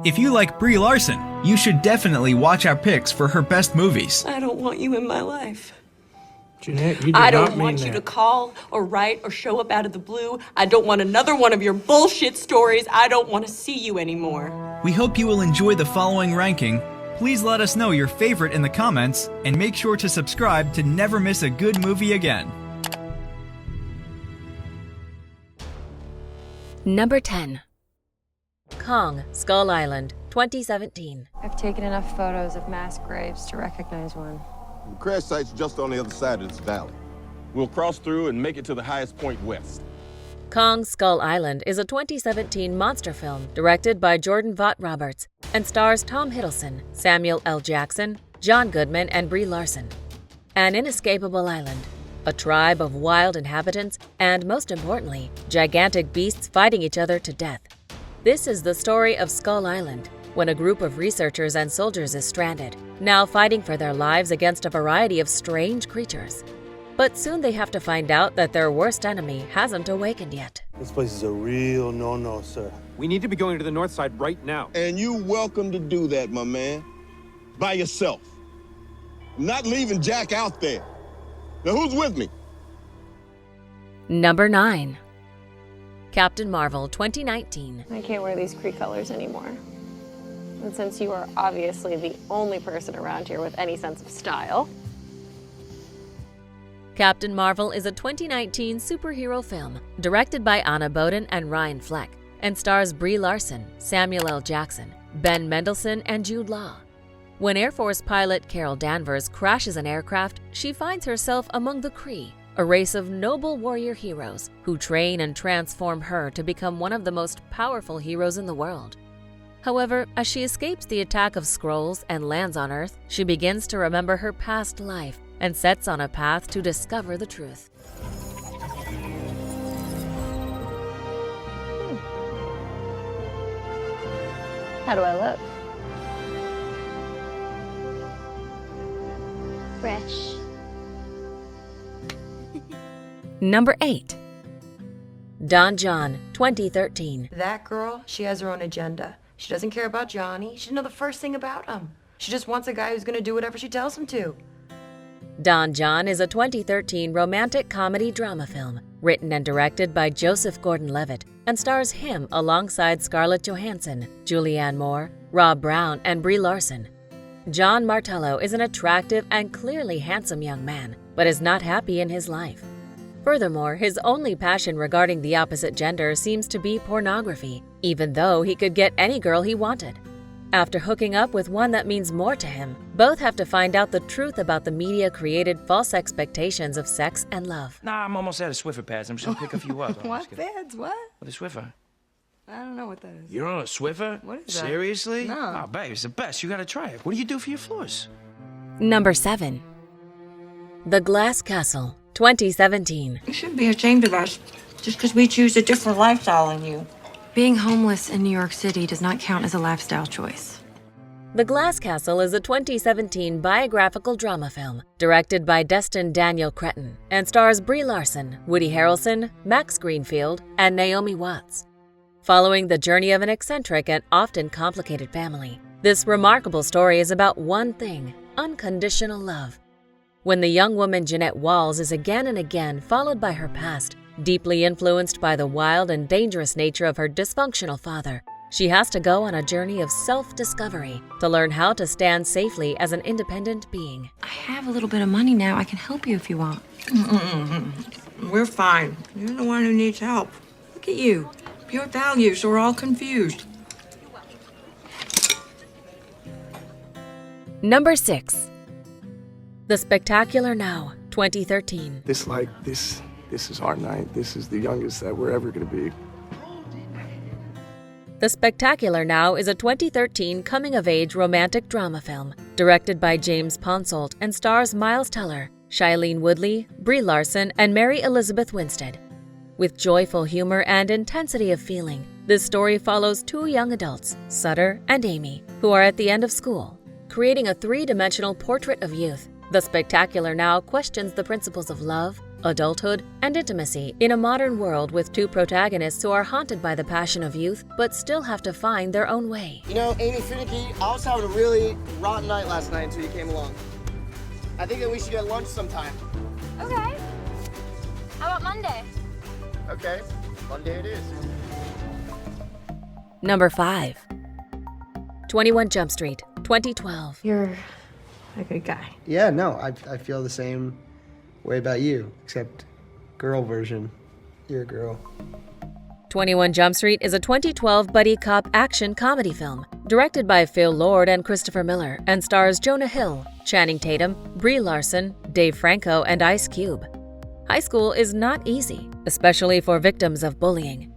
If you like Brie Larson, you should definitely watch our picks for her best movies. I don't want you in my life. Jeanette, you did I not don't mean want that. you to call or write or show up out of the blue. I don't want another one of your bullshit stories. I don't want to see you anymore. We hope you will enjoy the following ranking. Please let us know your favorite in the comments, and make sure to subscribe to never miss a good movie again. Number 10. Kong, Skull Island, 2017. I've taken enough photos of mass graves to recognize one. The crash site's just on the other side of this valley. We'll cross through and make it to the highest point west. Kong, Skull Island is a 2017 monster film directed by Jordan Vogt Roberts and stars Tom Hiddleston, Samuel L. Jackson, John Goodman, and Brie Larson. An inescapable island, a tribe of wild inhabitants, and most importantly, gigantic beasts fighting each other to death. This is the story of Skull Island, when a group of researchers and soldiers is stranded, now fighting for their lives against a variety of strange creatures. But soon they have to find out that their worst enemy hasn't awakened yet. This place is a real no-no, sir. We need to be going to the north side right now. And you welcome to do that, my man. By yourself. I'm not leaving Jack out there. Now who's with me? Number 9. Captain Marvel 2019. I can't wear these Cree colors anymore. And since you are obviously the only person around here with any sense of style. Captain Marvel is a 2019 superhero film directed by Anna Boden and Ryan Fleck and stars Brie Larson, Samuel L. Jackson, Ben Mendelsohn, and Jude Law. When Air Force pilot Carol Danvers crashes an aircraft, she finds herself among the Kree, a race of noble warrior heroes who train and transform her to become one of the most powerful heroes in the world. However, as she escapes the attack of Skrulls and lands on Earth, she begins to remember her past life and sets on a path to discover the truth. How do I look? Fresh. Number 8. Don John, 2013. That girl, she has her own agenda. She doesn't care about Johnny. She doesn't know the first thing about him. She just wants a guy who's going to do whatever she tells him to. Don John is a 2013 romantic comedy drama film written and directed by Joseph Gordon-Levitt and stars him alongside Scarlett Johansson, Julianne Moore, Rob Brown, and Brie Larson. John Martello is an attractive and clearly handsome young man, but is not happy in his life. Furthermore, his only passion regarding the opposite gender seems to be pornography, even though he could get any girl he wanted. After hooking up with one that means more to him, both have to find out the truth about the media-created false expectations of sex and love. Nah, I'm almost out of Swiffer pads. I'm just gonna pick a few up. What beds? What? The Swiffer. I don't know what that is. You're on a Swiffer? What is that? Seriously? No. Oh, babe, it's the best. You gotta try it. What do you do for your floors? Number 7. The Glass Castle, 2017. You shouldn't be ashamed of us just because we choose a different lifestyle than you. Being homeless in New York City does not count as a lifestyle choice. The Glass Castle is a 2017 biographical drama film directed by Destin Daniel Cretton and stars Brie Larson, Woody Harrelson, Max Greenfield, and Naomi Watts. Following the journey of an eccentric and often complicated family, this remarkable story is about one thing: unconditional love. When the young woman Jeanette Walls is again and again followed by her past, deeply influenced by the wild and dangerous nature of her dysfunctional father, she has to go on a journey of self-discovery to learn how to stand safely as an independent being. I have a little bit of money now. I can help you if you want. We're fine. You're the one who needs help. Look at you. Pure values, so we're all confused. Number 6. The Spectacular Now, 2013. This is our night. This is the youngest that we're ever gonna be. The Spectacular Now is a 2013 coming-of-age romantic drama film directed by James Ponsoldt and stars Miles Teller, Shailene Woodley, Brie Larson, and Mary Elizabeth Winstead. With joyful humor and intensity of feeling, this story follows two young adults, Sutter and Amy, who are at the end of school. Creating a three-dimensional portrait of youth, The Spectacular Now questions the principles of love, adulthood, and intimacy in a modern world with two protagonists who are haunted by the passion of youth but still have to find their own way. You know, Amy Finicky, I was having a really rotten night last night until you came along. I think that we should get lunch sometime. Okay. How about Monday? Okay, Monday it is. Number 5. 21 Jump Street, 2012. You're a good guy. Yeah, no, I feel the same way about you, except girl version. You're a girl. 21 Jump Street is a 2012 buddy cop action comedy film, directed by Phil Lord and Christopher Miller, and stars Jonah Hill, Channing Tatum, Brie Larson, Dave Franco, and Ice Cube. High school is not easy, especially for victims of bullying.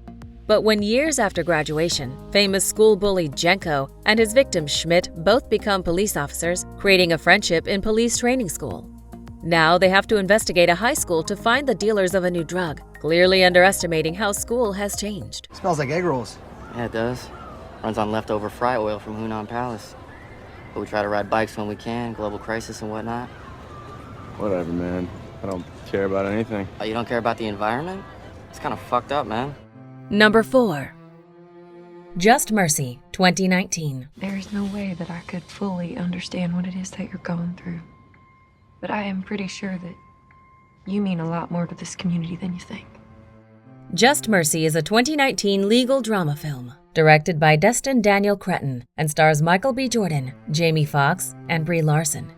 But when years after graduation, famous school bully Jenko and his victim Schmidt both become police officers, creating a friendship in police training school. Now they have to investigate a high school to find the dealers of a new drug, clearly underestimating how school has changed. Smells like egg rolls. Yeah, it does. Runs on leftover fry oil from Hunan Palace. But we try to ride bikes when we can, global crisis and whatnot. Whatever, man. I don't care about anything. Oh, you don't care about the environment? It's kind of fucked up, man. Number 4. Just Mercy, 2019. There's no way that I could fully understand what it is that you're going through. But I am pretty sure that you mean a lot more to this community than you think. Just Mercy is a 2019 legal drama film, directed by Destin Daniel Cretton, and stars Michael B. Jordan, Jamie Foxx, and Brie Larson.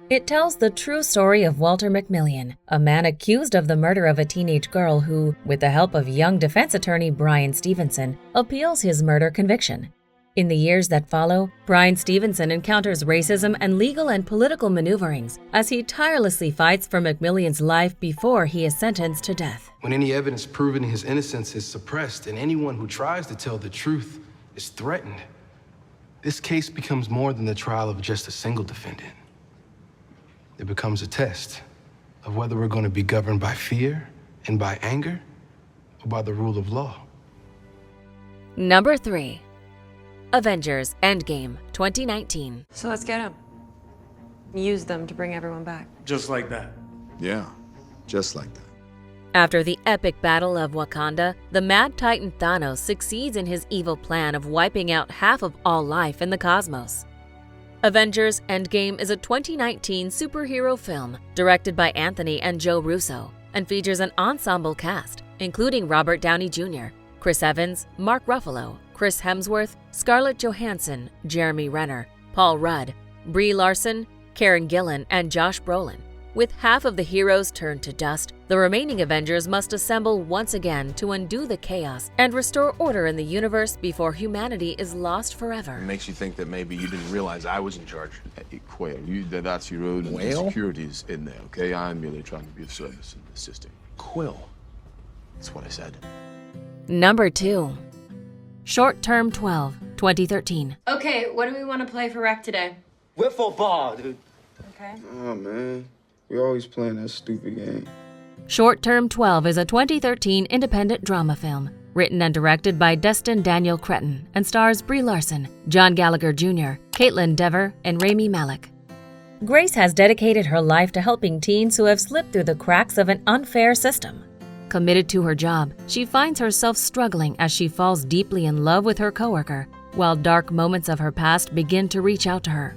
It tells the true story of Walter McMillian, a man accused of the murder of a teenage girl who, with the help of young defense attorney Brian Stevenson, appeals his murder conviction. In the years that follow, Brian Stevenson encounters racism and legal and political maneuverings as he tirelessly fights for McMillian's life before he is sentenced to death. When any evidence proving his innocence is suppressed and anyone who tries to tell the truth is threatened, this case becomes more than the trial of just a single defendant. It becomes a test of whether we're going to be governed by fear and by anger or by the rule of law. Number 3. Avengers Endgame, 2019. So let's get them. Use them to bring everyone back. Just like that. Yeah, just like that. After the epic battle of Wakanda, the Mad Titan Thanos succeeds in his evil plan of wiping out half of all life in the cosmos. Avengers Endgame is a 2019 superhero film directed by Anthony and Joe Russo and features an ensemble cast, including Robert Downey Jr., Chris Evans, Mark Ruffalo, Chris Hemsworth, Scarlett Johansson, Jeremy Renner, Paul Rudd, Brie Larson, Karen Gillan, and Josh Brolin. With half of the heroes turned to dust, the remaining Avengers must assemble once again to undo the chaos and restore order in the universe before humanity is lost forever. It makes you think that maybe you didn't realize I was in charge. Hey, Quail, that's your road and the Quail? security's in there, okay? I'm merely trying to be of service and assisting. Quill. That's what I said. Number 2. Short Term 12, 2013. Okay, what do we want to play for rec today? Wiffle ball, dude. Okay. Oh, man. We always playing that stupid game. Short Term 12 is a 2013 independent drama film, written and directed by Destin Daniel Cretton, and stars Brie Larson, John Gallagher Jr., Caitlin Dever, and Rami Malek. Grace has dedicated her life to helping teens who have slipped through the cracks of an unfair system. Committed to her job, she finds herself struggling as she falls deeply in love with her coworker, while dark moments of her past begin to reach out to her.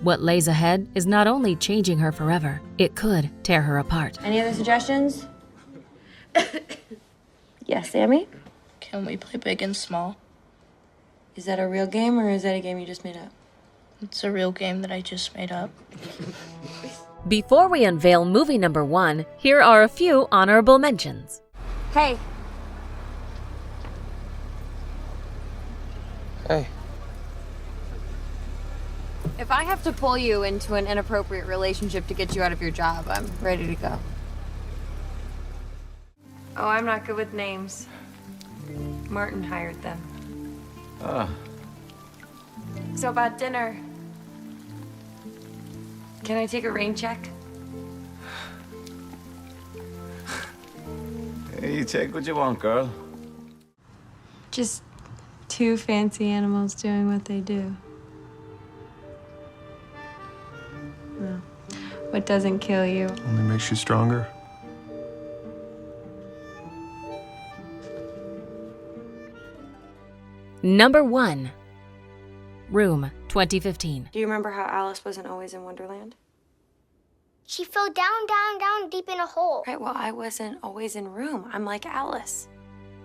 What lays ahead is not only changing her forever, it could tear her apart. Any other suggestions? Yes, Sammy? Can we play big and small? Is that a real game or is that a game you just made up? It's a real game that I just made up. Before we unveil movie number 1, here are a few honorable mentions. Hey. Hey. If I have to pull you into an inappropriate relationship to get you out of your job, I'm ready to go. Oh, I'm not good with names. Martin hired them. So about dinner. Can I take a rain check? Hey, you take what you want, girl. Just two fancy animals doing what they do. Well, what doesn't kill you Only makes you stronger. Number 1. Room, 2015. Do you remember how Alice wasn't always in Wonderland? She fell down, deep in a hole. Right, well, I wasn't always in Room. I'm like Alice.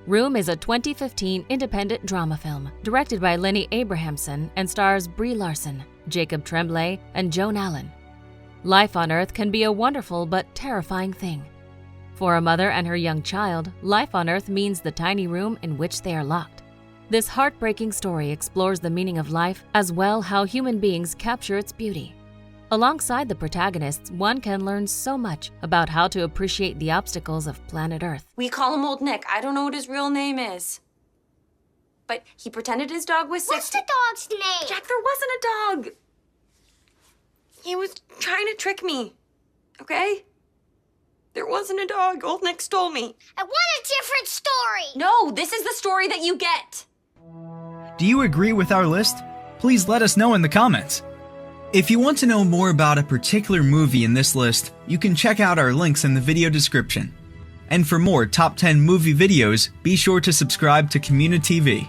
Room is a 2015 independent drama film directed by Lenny Abrahamson and stars Brie Larson, Jacob Tremblay, and Joan Allen. Life on Earth can be a wonderful but terrifying thing. For a mother and her young child, life on Earth means the tiny room in which they are locked. This heartbreaking story explores the meaning of life as well how human beings capture its beauty. Alongside the protagonists, one can learn so much about how to appreciate the obstacles of planet Earth. We call him Old Nick. I don't know what his real name is. But he pretended his dog was sick. What's the dog's name? Jack, there wasn't a dog. He was trying to trick me, okay? There wasn't a dog. Old Nick stole me. I want a different story. No, this is the story that you get. Do you agree with our list? Please let us know in the comments. If you want to know more about a particular movie in this list, you can check out our links in the video description. And for more top 10 movie videos, be sure to subscribe to communiTV.